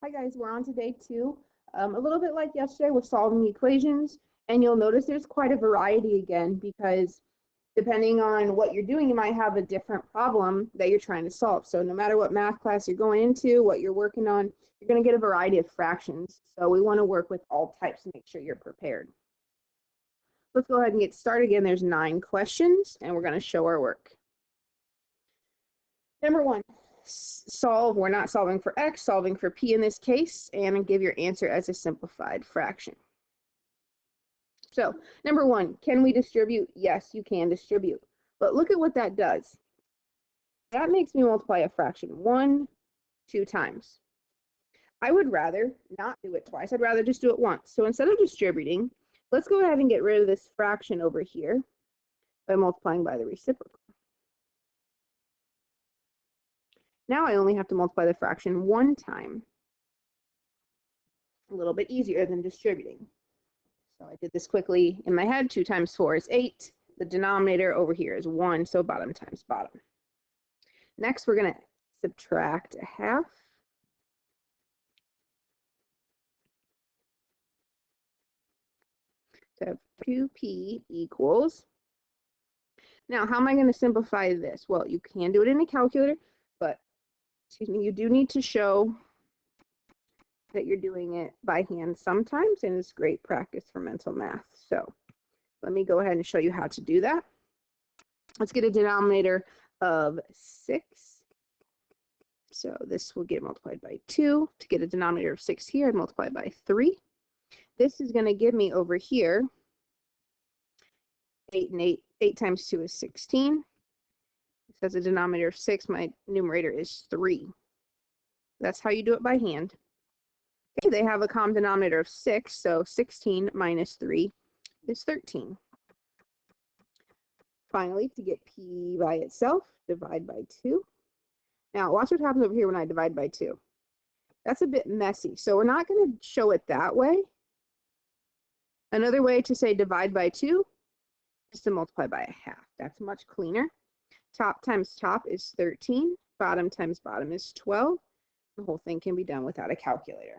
Hi guys, we're on to day 2. A little bit like yesterday, we're solving equations, and you'll notice there's quite a variety again because depending on what you're doing, you might have a different problem that you're trying to solve. So no matter what math class you're going into, what you're working on, you're going to get a variety of fractions. So we want to work with all types to make sure you're prepared. Let's go ahead and get started. Again, there's 9 questions, and we're going to show our work. Number 1. Solve, we're not solving for x, solving for p in this case, and give your answer as a simplified fraction. So, number 1, can we distribute? Yes, you can distribute. But look at what that does. That makes me multiply a fraction 1, 2 times. I would rather not do it twice. I'd rather just do it once. So instead of distributing, let's go ahead and get rid of this fraction over here by multiplying by the reciprocal. Now I only have to multiply the fraction 1 time. A little bit easier than distributing. So I did this quickly in my head. 2 times 4 is 8. The denominator over here is 1, so bottom times bottom. Next, we're going to subtract a half. So 2p equals. Now, how am I going to simplify this? Well, you can do it in a calculator, but excuse me, you do need to show that you're doing it by hand sometimes, and it's great practice for mental math. So let me go ahead and show you how to do that. Let's get a denominator of 6. So this will get multiplied by 2. To get a denominator of 6 here, I'd multiply by 3. This is going to give me over here 8 and 8. 8 times 2 is 16. It says a denominator of 6. My numerator is 3. That's how you do it by hand. Okay, they have a common denominator of 6, so 16 minus 3 is 13. Finally, to get p by itself, divide by 2. Now, watch what happens over here when I divide by 2. That's a bit messy, so we're not going to show it that way. Another way to say divide by 2 is to multiply by a half. That's much cleaner. Top times top is 13. Bottom times bottom is 12. The whole thing can be done without a calculator.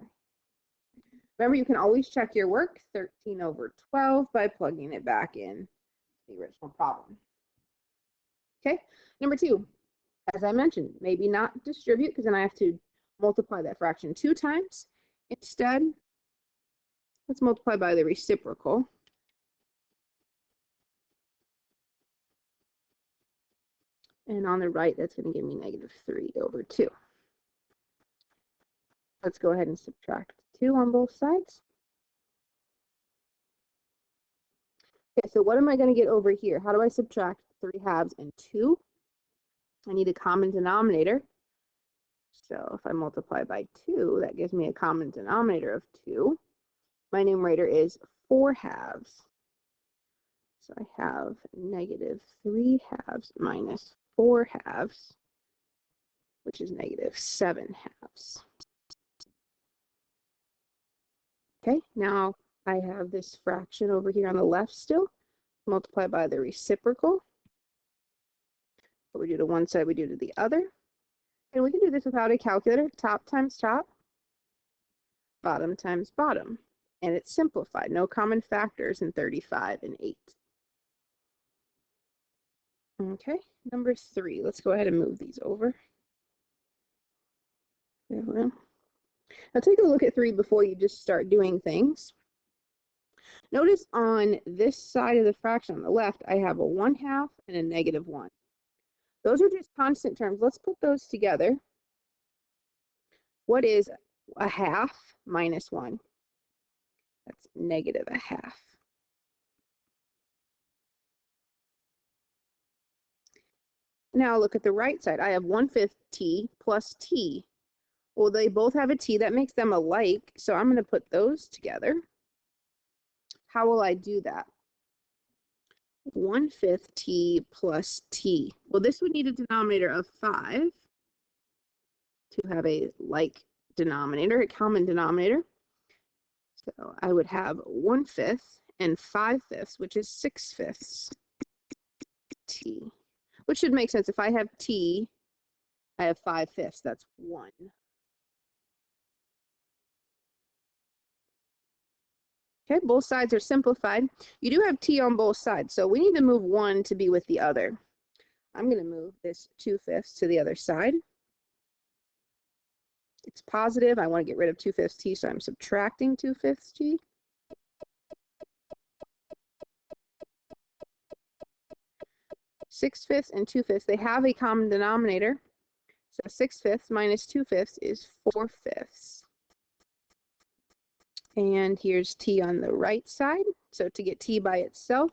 Remember, you can always check your work, 13 over 12, by plugging it back in the original problem. Okay, number 2, as I mentioned, maybe not distribute, because then I have to multiply that fraction 2 times. Instead, let's multiply by the reciprocal. And on the right, that's going to give me negative 3 over 2. Let's go ahead and subtract 2 on both sides. Okay, so what am I going to get over here? How do I subtract 3 halves and 2? I need a common denominator. So if I multiply by 2, that gives me a common denominator of 2. My numerator is 4 halves. So I have negative 3 halves minus 4 halves, which is negative 7 halves. Okay, now I have this fraction over here on the left still. Multiply by the reciprocal. What we do to one side, we do to the other. And we can do this without a calculator. Top times top, bottom times bottom. And it's simplified. No common factors in 35 and 8. Okay, number 3. Let's go ahead and move these over. There we go. Now take a look at 3 before you just start doing things. Notice on this side of the fraction on the left, I have a 1/2 and a negative 1. Those are just constant terms. Let's put those together. What is a half minus 1? That's negative a half. Now look at the right side. I have 1/5 t plus t. Well, they both have a t. That makes them alike. So I'm going to put those together. How will I do that? 1/5 t plus t. Well, this would need a denominator of 5 to have a like denominator, a common denominator. So I would have 1/5 and 5/5, which is 6/5 t, which should make sense. If I have t, I have 5/5. That's 1. Okay, both sides are simplified. You do have t on both sides, so we need to move one to be with the other. I'm going to move this 2/5 to the other side. It's positive. I want to get rid of 2/5 t, so I'm subtracting 2/5 t. 6/5 and 2/5, they have a common denominator. So 6/5 minus 2/5 is 4/5. And here's t on the right side. So to get t by itself,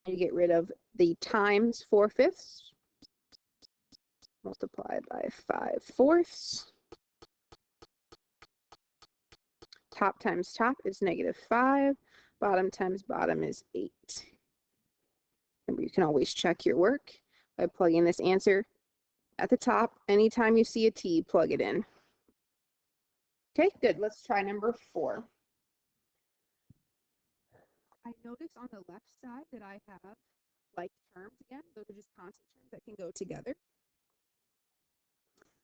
you get rid of the times 4/5 multiplied by 5/4. Top times top is -5. Bottom times bottom is 8. Remember, you can always check your work by plugging this answer at the top. Anytime you see a t, plug it in. Okay, good. Let's try number 4. I notice on the left side that I have like terms again. Those are just constant terms that can go together.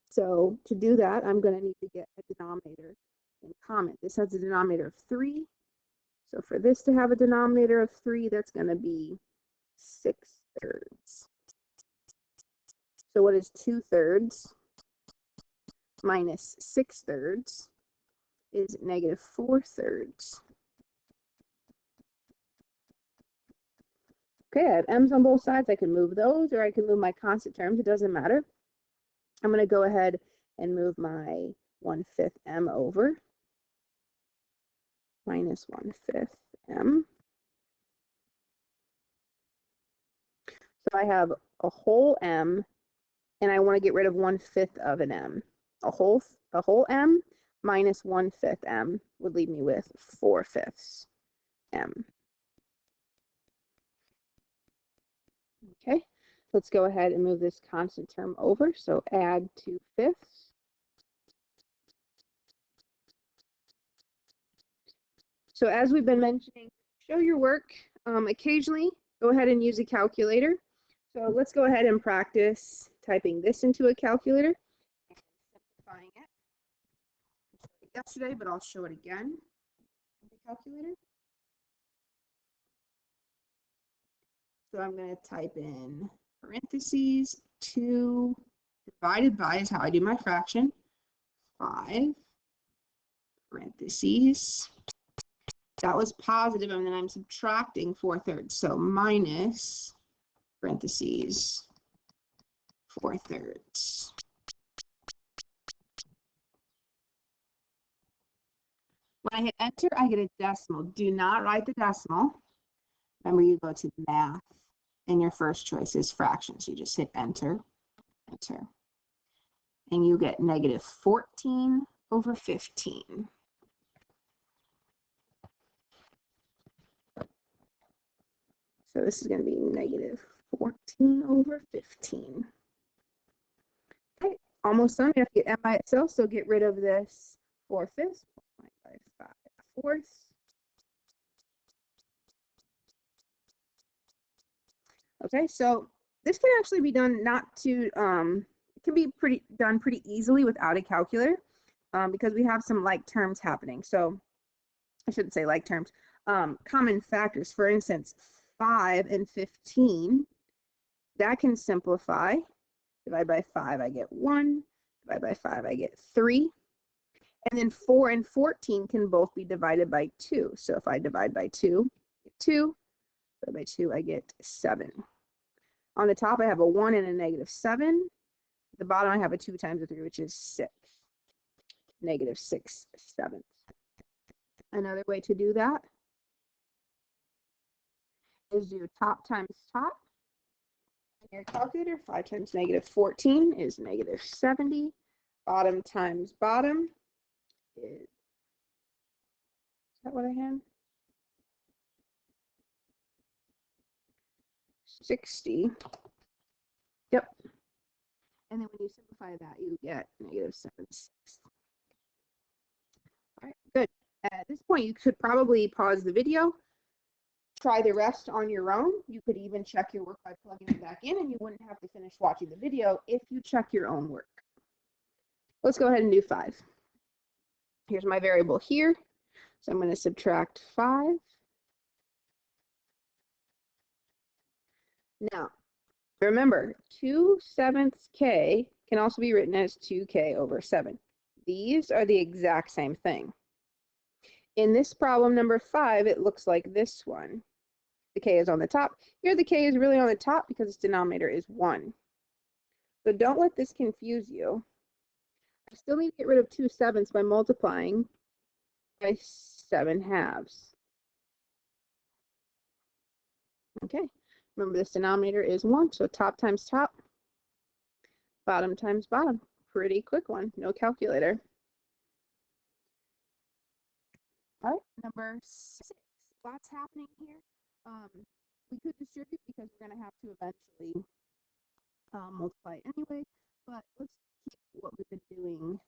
So to do that, I'm going to need to get a denominator in common. This has a denominator of 3. So for this to have a denominator of 3, that's going to be 6/3. So what is 2/3 minus 6/3 is -4/3. Okay, I have m's on both sides. I can move those, or I can move my constant terms. It doesn't matter. I'm going to go ahead and move my 1/5 m over. Minus 1/5 m. So I have a whole m, and I want to get rid of 1/5 of an m. A whole m minus 1/5 m would leave me with 4/5 m. Okay, let's go ahead and move this constant term over. So add 2/5. So as we've been mentioning, show your work. Occasionally, go ahead and use a calculator. So let's go ahead and practice typing this into a calculator and simplifying it. I showed it yesterday, but I'll show it again with the calculator. So I'm going to type in parentheses 2 divided by is how I do my fraction. 5 parentheses. That was positive, and then I'm subtracting 4/3. So minus parentheses 4/3. When I hit enter, I get a decimal. Do not write the decimal. Remember, you go to math, and your first choice is fractions. You just hit enter, enter. And you get -14/15. So this is going to be -14/15. Okay, almost done. You have to get m by itself, so get rid of this 4/5 multiplied by 5/4. Okay, so this can actually be done it can be done pretty easily without a calculator because we have some like terms happening. So I shouldn't say like terms, common factors. For instance, 5 and 15, that can simplify. Divide by 5, I get 1. Divide by 5, I get 3. And then 4 and 14 can both be divided by 2. So if I divide by 2, I get 2. Divide by 2, I get 7. On the top, I have a 1 and a -7. At the bottom, I have a 2 times a 3, which is 6. -6/7. Another way to do that is do top times top. In your calculator, 5 times -14 is -70. Bottom times bottom is that what I had? 60. Yep. And then when you simplify that, you get -7/6. All right, good. At this point, you could probably pause the video, try the rest on your own. You could even check your work by plugging it back in, and you wouldn't have to finish watching the video if you check your own work. Let's go ahead and do 5. Here's my variable here. So I'm going to subtract 5. Now, remember, 2/7 k can also be written as 2k over 7. These are the exact same thing. In this problem number 5, it looks like this one. The k is on the top. Here the k is really on the top because its denominator is 1. So don't let this confuse you. I still need to get rid of 2/7 by multiplying by 7/2. Okay, remember this denominator is 1, so top times top, bottom times bottom. Pretty quick one, no calculator. All right, number 6. Lots happening here. We could distribute because we're going to have to eventually multiply anyway, but let's keep what we've been doing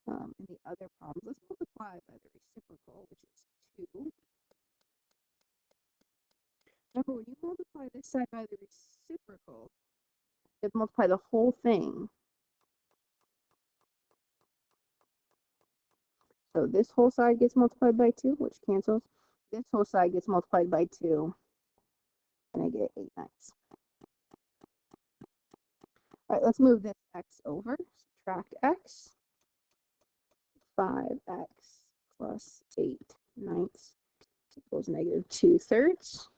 in the other problems. Let's multiply by the reciprocal, which is 2. Remember, when you multiply this side by the reciprocal, you have to multiply the whole thing. So this whole side gets multiplied by 2, which cancels. This whole side gets multiplied by 2, and I get 8/9. All right, let's move this x over. Subtract x. 5x plus 8/9 equals negative 2/3.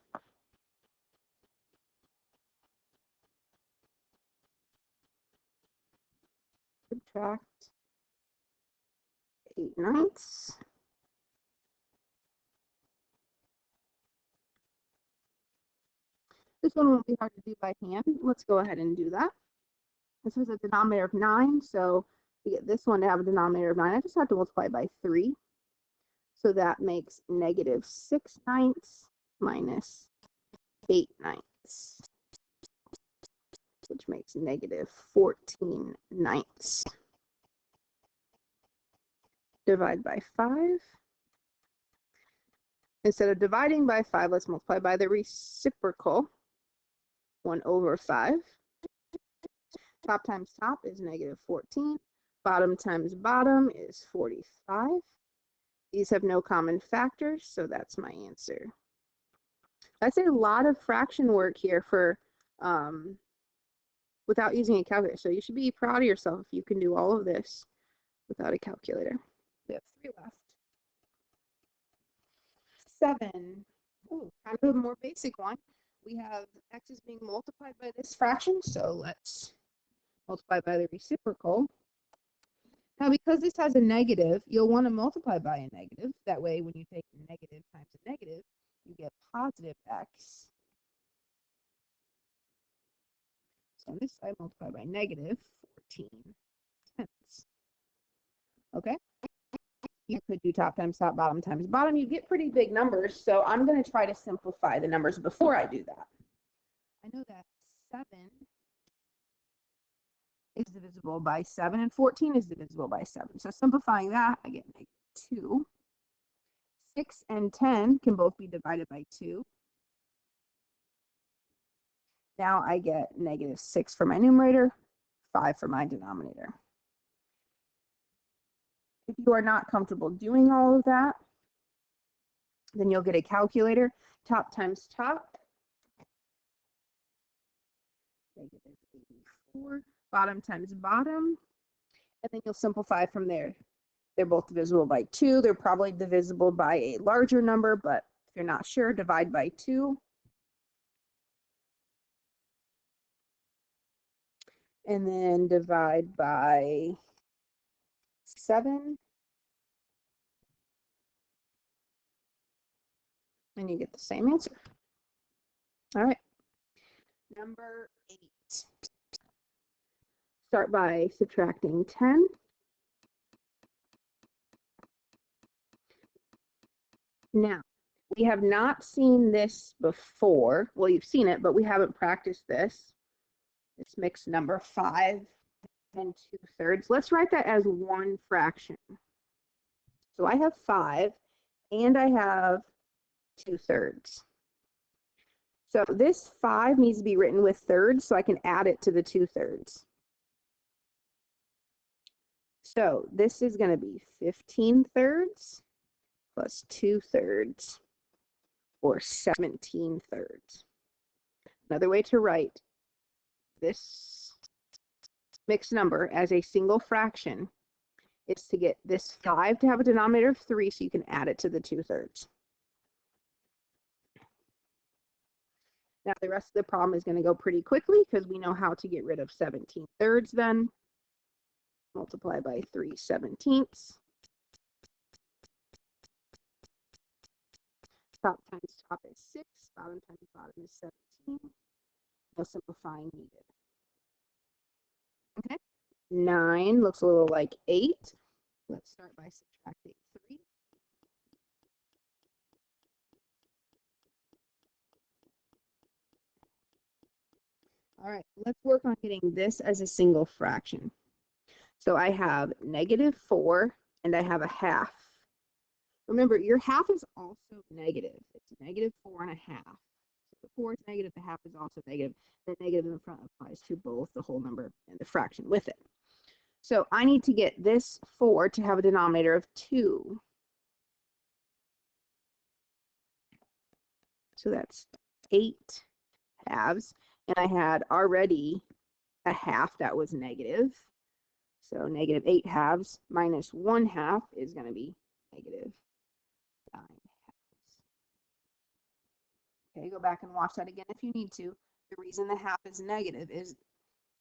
Subtract 8/9. This one won't be hard to do by hand. Let's go ahead and do that. This is a denominator of 9, so to get this one to have a denominator of 9, I just have to multiply by 3. So that makes negative 6/9 minus 8/9, which makes negative 14/9. Divide by 5. Instead of dividing by 5, let's multiply by the reciprocal, 1 over 5. Top times top is negative 14. Bottom times bottom is 45. These have no common factors, so that's my answer. That's a lot of fraction work here for without using a calculator. So you should be proud of yourself if you can do all of this without a calculator. We have 3 left. 7. Ooh, kind of a more basic one. We have x is being multiplied by this fraction, so let's multiply by the reciprocal. Now, because this has a negative, you'll want to multiply by a negative. That way, when you take a negative times a negative, you get positive x. So on this side, multiply by negative 14/10. Okay? You could do top times top, bottom times bottom. You get pretty big numbers, so I'm going to try to simplify the numbers before I do that. I know that 7 is divisible by 7, and 14 is divisible by 7. So simplifying that, I get negative 2. 6 and 10 can both be divided by 2. Now I get negative 6 for my numerator, 5 for my denominator. If you are not comfortable doing all of that, then you'll get a calculator. Top times top, negative 84. Bottom times bottom, and then you'll simplify from there. They're both divisible by 2. They're probably divisible by a larger number, but if you're not sure, divide by 2. And then divide by 7. And you get the same answer. All right. Number 8. Start by subtracting 10. Now, we have not seen this before. Well, you've seen it, but we haven't practiced this. It's mixed number 5 and 2/3. Let's write that as one fraction. So I have 5 and I have 2/3. So this 5 needs to be written with thirds so I can add it to the 2/3. So this is going to be 15/3 plus 2/3, or 17/3. Another way to write this mixed number as a single fraction is to get this 5 to have a denominator of 3, so you can add it to the 2/3. Now the rest of the problem is going to go pretty quickly because we know how to get rid of 17/3 then. Multiply by 3/17. Top times top is 6, bottom times bottom is 17. No simplifying needed. Okay, 9 looks a little like 8. Let's start by subtracting 3. All right, let's work on getting this as a single fraction. So I have -4 and I have a half. Remember, your half is also negative. It's -4 and a half. So the 4 is negative, the half is also negative. The negative in front applies to both the whole number and the fraction with it. So I need to get this 4 to have a denominator of 2. So that's 8 halves. And I had already a half that was negative. So -8 halves minus 1 half is going to be -9 halves. Okay, go back and watch that again if you need to. The reason the half is negative is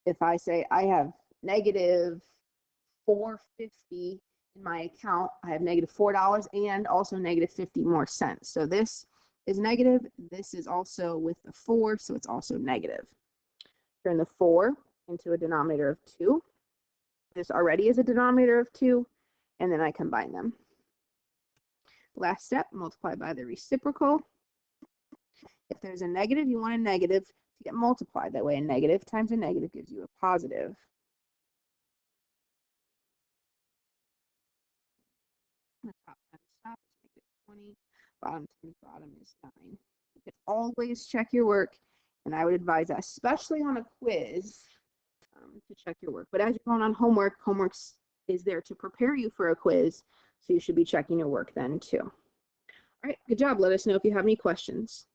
if I say I have -450 in my account, I have -$4 and also -50 more cents. So this is negative. This is also with the 4, so it's also negative. Turn the 4 into a denominator of 2. This already is a denominator of 2, and then I combine them. Last step, multiply by the reciprocal. If there's a negative, you want a negative to get multiplied. That way a negative times a negative gives you a positive. The top times top is -20, bottom times bottom is 9. You can always check your work, and I would advise, especially on a quiz, to check your work. But as you're going on homework is there to prepare you for a quiz, so you should be checking your work then too. All right, good job. Let us know if you have any questions.